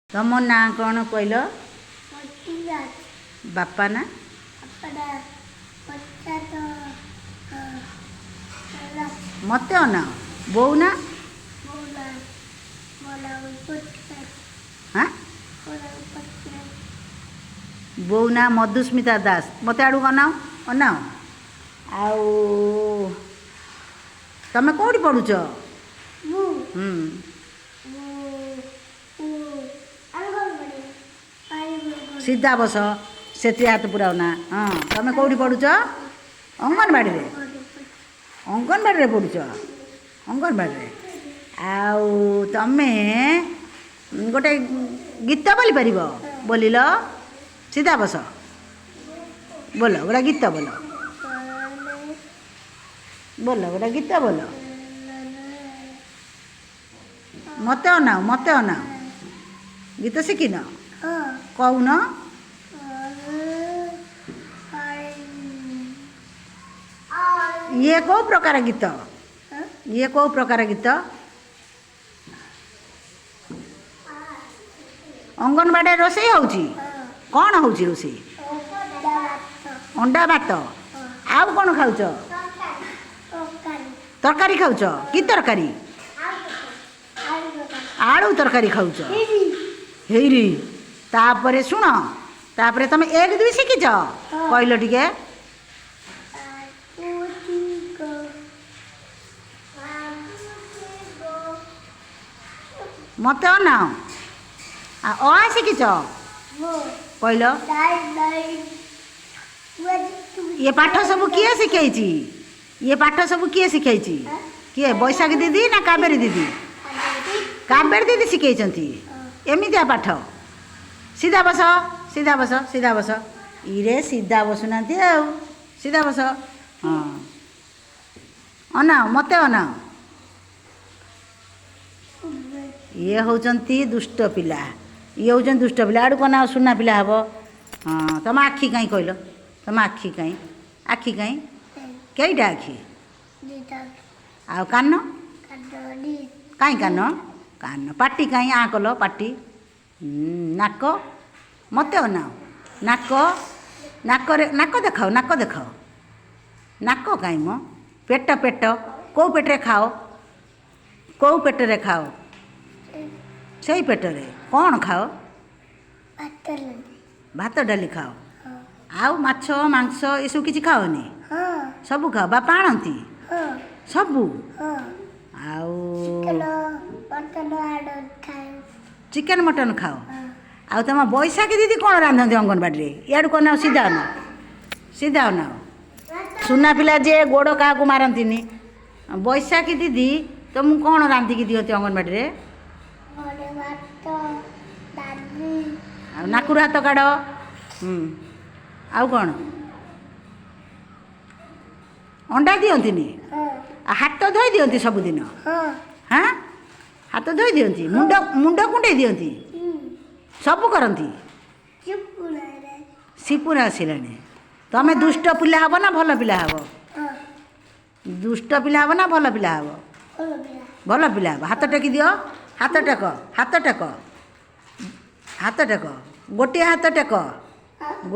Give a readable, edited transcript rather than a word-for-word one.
तुम ना कौन कहल बापा ना मत ना बो ना हाँ बो ना मधुस्मिता दास मत आड़ अनाओ अनाओ आउ तमें कौटी पढ़ुच सीधा बस से हाथ पुराओ ना हाँ तमें कौटी पढ़ुच अंगनवाड़ी रे अंगनवाड़ी रे पढ़ुच अंगनवाड़ी आउ तमें गोटे गीत बोली पार बोलिल सीधा बस बोलो गोटे गीत बोलो बोलो गोटे गीत बोलो मत अनाओ गीत शिखिन कौन ये कौ प्रकार गीत ये कौ प्रकार गीत अंगनवाड़ी रोषे होउची कौन होउची रोषे अंडा भात आउ कौन खाऊच तरकारी खाऊच कि तरकारी आलू तरकारी खाऊच हेरी तापरे शुण तापरे तुम एक दुई शिखिच कहल टिके मत अनाओ आ शिखिच कहल ये पाठ सब किए शिखाई ये पाठ सब किए शिखाई किए बैशाखी दीदी ना कावेरी दीदी कावेरी दीदी शिखाई एमितिया पाठ सीधा बस सीधा बस सीधा बस इरे सीधा बसुना सीधा बस हाँ अनाओ मत अनाओ ये होचंती दुष्ट पिला ये होचंती दुष्ट पिला आड़ कना सुना पिला हम हाँ तुम आखि कहीं कहल तुम आखि कहीं कईटा आखि आ कान कहीं कान कान पाटी कहीं आ कल पाटी नाक मत अनाओ नाक नाक देखाओ नाक कहीं मो पेट पेट कौ पेटे खाओ कौ पेटे खाओ से पेटरे कौन खाओ भात डाली खाओ आउ माछ मांस ये सब किसी खाओनी सबू खाओ बापा आणती सबू आउ चिकेन मटन खाओ आउ तुम बैशाखी दीदी कौन रांधती अंगनवाड़ी रे इाड़ू कौन सीधा ना सुना पिला जे गोड़ क्या मारती बैशाखी दीदी तुमको कौन रांधिकी दिखती अंगनवाड़ी रे नाकुर हाथ काढ़ आउ कौन अंडा दिखती हाथ धोई दिखती सबुदिन हाँ हाथ धोई दिखती मुंड मुंड कुंडे दिखती सब करती सिपुरा आसला तमें दुष्ट पिला हब ना भल पिला हब दुष्ट पिला हब ना भल पिला हब भल पिला हब हाथ टेकी दियो हाथ टेक हाथ टेक गोटे हाथ टेक